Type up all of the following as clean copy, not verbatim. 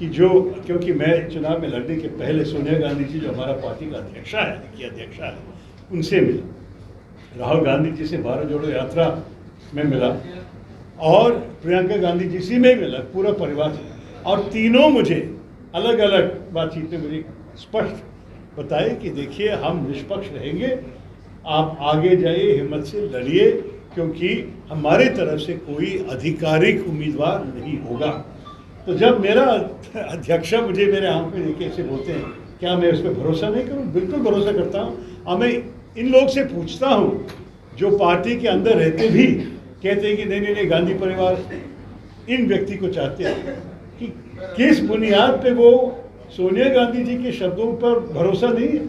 कि जो, क्योंकि मैं चुनाव में लड़ने के पहले सोनिया गांधी जी जो हमारा पार्टी का अध्यक्षा है उनसे मिला, राहुल गांधी जी से भारत जोड़ो यात्रा में मिला और प्रियंका गांधी जी से में मिला, पूरा परिवार से। और तीनों मुझे अलग अलग बातचीत में मुझे स्पष्ट बताए कि देखिए हम निष्पक्ष रहेंगे, आप आगे जाइए, हिम्मत से लड़िए, क्योंकि हमारे तरफ से कोई आधिकारिक उम्मीदवार नहीं होगा। तो जब मेरा अध्यक्षा मुझे मेरे आंख में देखे ऐसे बोलते हैं, क्या मैं उस पर भरोसा नहीं करूं? बिल्कुल भरोसा करता हूं। और मैं इन लोग से पूछता हूं जो पार्टी के अंदर रहते भी कहते हैं कि नहीं, गांधी परिवार इन व्यक्ति को चाहते हैं, कि किस बुनियाद पे वो सोनिया गांधी जी के शब्दों पर भरोसा नहीं है?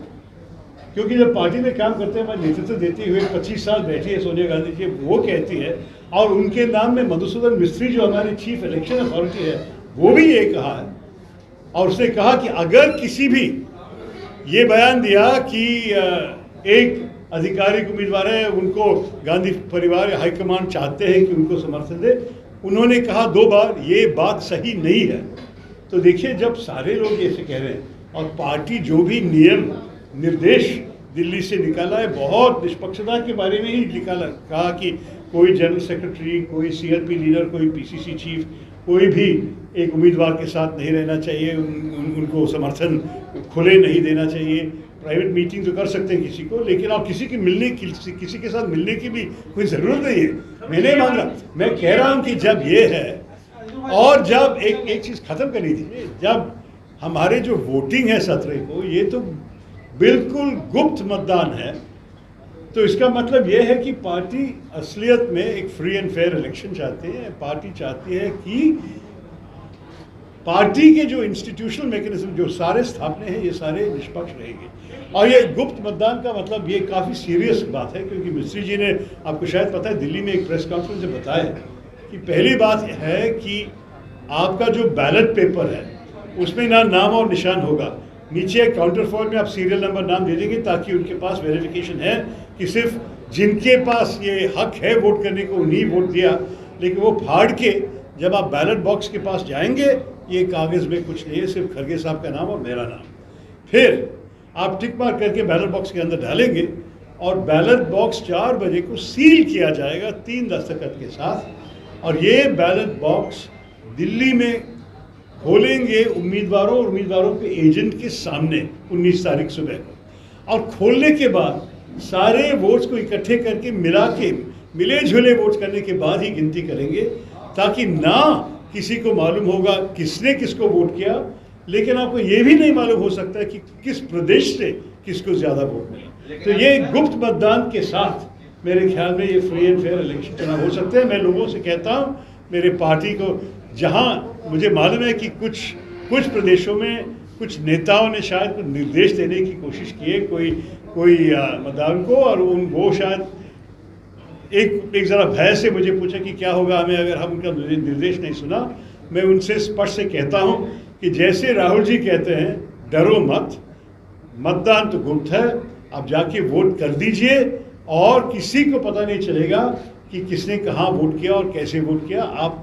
क्योंकि जब पार्टी में काम करते हैं, हमारे नेतृत्व देते हुए 25 साल बैठी है सोनिया गांधी जी, वो कहती है, और उनके नाम में मधुसूदन मिस्त्री जो हमारी चीफ इलेक्शन अथॉरिटी है वो भी ये कहा है, और उसने कहा कि अगर किसी भी ये बयान दिया कि एक आधिकारिक उम्मीदवार है, उनको गांधी परिवार या हाईकमान चाहते हैं कि उनको समर्थन दे, उन्होंने कहा 2 बार ये बात सही नहीं है। तो देखिए, जब सारे लोग ऐसे कह रहे हैं और पार्टी जो भी नियम निर्देश दिल्ली से निकाला है, बहुत निष्पक्षता के बारे में ही निकाला, कहा कि कोई जनरल सेक्रेटरी, कोई सीएलपी लीडर, कोई पीसीसी चीफ, कोई भी एक उम्मीदवार के साथ नहीं रहना चाहिए, उनको समर्थन खुले नहीं देना चाहिए। प्राइवेट मीटिंग तो कर सकते हैं किसी को, लेकिन आप किसी के साथ मिलने की भी कोई ज़रूरत नहीं है। मैंने मांग रहा, मैं कह रहा हूँ कि जब ये है, और जब एक चीज़ ख़त्म करनी थी, जब हमारे जो वोटिंग है 17 को, ये तो बिल्कुल गुप्त मतदान है, तो इसका मतलब यह है कि पार्टी असलियत में एक फ्री एंड फेयर इलेक्शन चाहती है। पार्टी चाहती है कि पार्टी के जो इंस्टीट्यूशनल मैकेनिज्म, जो सारे स्थापने हैं, ये सारे निष्पक्ष रहेंगे। और ये गुप्त मतदान का मतलब ये काफ़ी सीरियस बात है, क्योंकि मिस्त्री जी ने, आपको शायद पता है, दिल्ली में एक प्रेस कॉन्फ्रेंस में बताया कि पहली बात है कि आपका जो बैलेट पेपर है उसमें ना नाम और निशान होगा, नीचे एक काउंटर फॉर्म में आप सीरियल नंबर नाम दे देंगे, ताकि उनके पास वेरिफिकेशन है कि सिर्फ जिनके पास ये हक है वोट करने को उन्हीं वोट दिया। लेकिन वो फाड़ के जब आप बैलेट बॉक्स के पास जाएंगे, ये कागज़ में कुछ नहीं है, सिर्फ खरगे साहब का नाम और मेरा नाम। फिर आप टिक मार्क करके बैलेट बॉक्स के अंदर डालेंगे, और बैलेट बॉक्स 4 बजे को सील किया जाएगा 3 दस्तखत के साथ। और ये बैलेट बॉक्स दिल्ली में खोलेंगे उम्मीदवारों और उम्मीदवारों के एजेंट के सामने 19 तारीख सुबह को, और खोलने के बाद सारे वोट्स को इकट्ठे करके मिला के मिले जुले वोट करने के बाद ही गिनती करेंगे, ताकि ना किसी को मालूम होगा किसने किसको वोट किया, लेकिन आपको ये भी नहीं मालूम हो सकता है कि किस प्रदेश से किसको ज़्यादा वोट मिला। तो ये गुप्त मतदान के साथ मेरे ख्याल में ये फ्री एंड फेयर इलेक्शन चुनाव हो सकते हैं। मैं लोगों से कहता हूँ, मेरे पार्टी को, जहाँ मुझे मालूम है कि कुछ प्रदेशों में कुछ नेताओं ने शायद कुछ निर्देश देने की कोशिश की है कोई मतदान को, और वो शायद एक ज़रा भय से मुझे पूछा कि क्या होगा हमें अगर हम उनका निर्देश नहीं सुना। मैं उनसे स्पष्ट से कहता हूं कि जैसे राहुल जी कहते हैं, डरो मत, मतदान तो गुप्त है, आप जाके वोट कर दीजिए, और किसी को पता नहीं चलेगा कि किसने कहाँ वोट किया और कैसे वोट किया। आप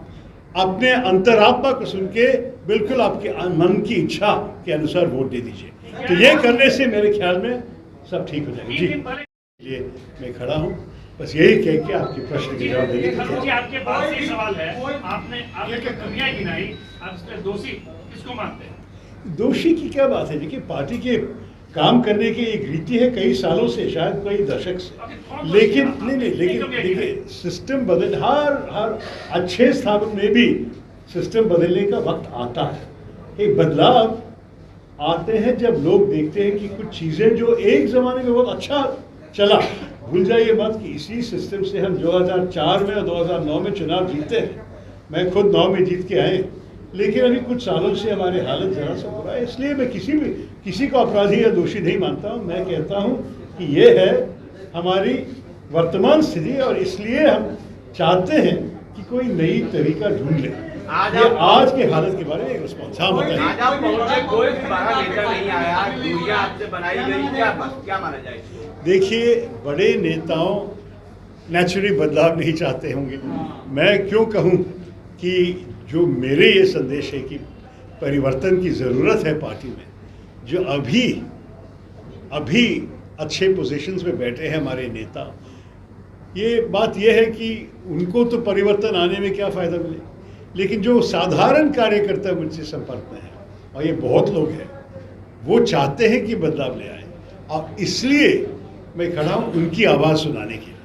अपने अंतरात्मा को सुन के बिल्कुल आपके मन की इच्छा के अनुसार वोट दे दीजिए। तो ये करने से मेरे ख्याल में सब ठीक हो जाएगा। जी, ये मैं खड़ा हूँ, बस यही कह के आपके प्रश्न के जवाब देने के लिए। आपके पास एक सवाल है, आपने दुनिया गिनाई, आप इसमें दोषी किसको मानते हैं? दोषी की क्या बात है? देखिए, पार्टी के काम करने की एक रीति है कई सालों से, शायद कई दशक से, लेकिन लेकिन देखिए, सिस्टम बदल, हर अच्छे स्थापन में भी सिस्टम बदलने का वक्त आता है। एक बदलाव आते हैं जब लोग देखते हैं कि कुछ चीज़ें जो एक ज़माने में बहुत अच्छा चला, भूल जाइए मत कि इसी सिस्टम से हम 2004 में और 2009 में चुनाव जीते हैं। मैं खुद 9 में जीत के आए, लेकिन अभी कुछ सालों से हमारी हालत ज़रा सा बुरा है। इसलिए मैं किसी को अपराधी या दोषी नहीं मानता हूँ। मैं कहता हूँ कि ये है हमारी वर्तमान स्थिति, और इसलिए हम चाहते हैं कि कोई नई तरीका ढूंढ ले। ये आज के हालत के बारे में एक रिस्पॉन्स। हाँ, बताइए। देखिए, बड़े नेताओं नेचुरली बदलाव नहीं चाहते होंगे। मैं क्यों कहूँ कि जो मेरे ये संदेश है कि परिवर्तन की ज़रूरत है पार्टी में, जो अभी अच्छे पोजीशंस में बैठे हैं हमारे नेता, ये बात ये है कि उनको तो परिवर्तन आने में क्या फ़ायदा मिले, लेकिन जो साधारण कार्यकर्ता मुझसे संपर्क में हैं, और ये बहुत लोग हैं, वो चाहते हैं कि बदलाव ले आए, और इसलिए मैं खड़ा हूँ उनकी आवाज़ सुनाने के लिए।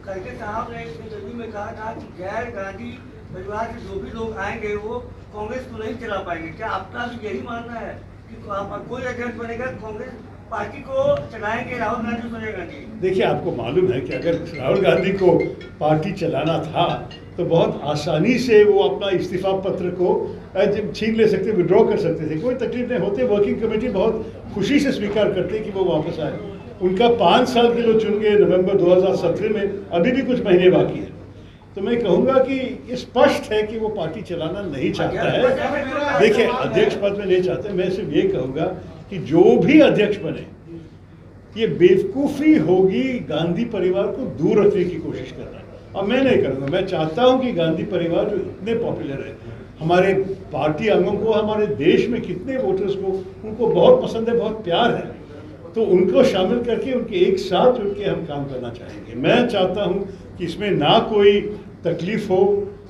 खड़गे साहब ने एक इंटरव्यू में कहा था कि गैर गांधी परिवार के जो भी लोग आएंगे वो कांग्रेस को नहीं चला पाएंगे। क्या आपका भी यही मानना है कि कोई अध्यक्ष बनेगा कांग्रेस पार्टी को चलाएंगे राहुल गांधी सोनिया गांधी? देखिए, आपको मालूम है कि अगर राहुल गांधी को पार्टी चलाना था तो बहुत आसानी से वो अपना इस्तीफा पत्र को छीन ले सकते, विड्रॉ कर सकते थे, कोई तकलीफ नहीं होते। वर्किंग कमेटी बहुत खुशी से स्वीकार करते कि वो वापस आए। उनका 5 साल के लिए चुन गए नवंबर 2017 में, अभी भी कुछ महीने बाकी है। तो मैं कहूँगा कि ये स्पष्ट है कि वो पार्टी चलाना नहीं चाहता है। देखिए, अध्यक्ष पद में नहीं चाहते। मैं सिर्फ ये कहूँगा कि जो भी अध्यक्ष बने, ये बेवकूफ़ी होगी गांधी परिवार को दूर रखने की कोशिश करना। और मैं नहीं करूँगा। मैं चाहता हूँ कि गांधी परिवार जो इतने पॉपुलर है, हमारे पार्टी अंगों को, हमारे देश में कितने वोटर्स को उनको बहुत पसंद है, बहुत प्यार है, तो उनको शामिल करके उनके एक साथ उनके हम काम करना चाहेंगे। मैं चाहता हूं कि इसमें ना कोई तकलीफ हो,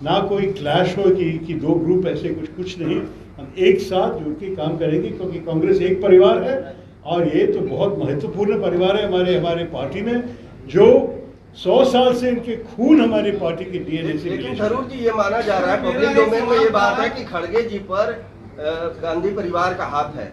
ना कोई क्लैश हो कि दो ग्रुप ऐसे कुछ नहीं। हम एक साथ जुड़ के काम करेंगे, क्योंकि कांग्रेस एक परिवार है और ये तो बहुत महत्वपूर्ण परिवार है हमारे पार्टी में, जो 100 साल से इनके खून हमारी पार्टी के डीएनए से। लेकिन जरूर जी ये माना जा रहा है, पब्लिक डोमेन में ये बात है कि खड़गे जी पर गांधी परिवार का हाथ है।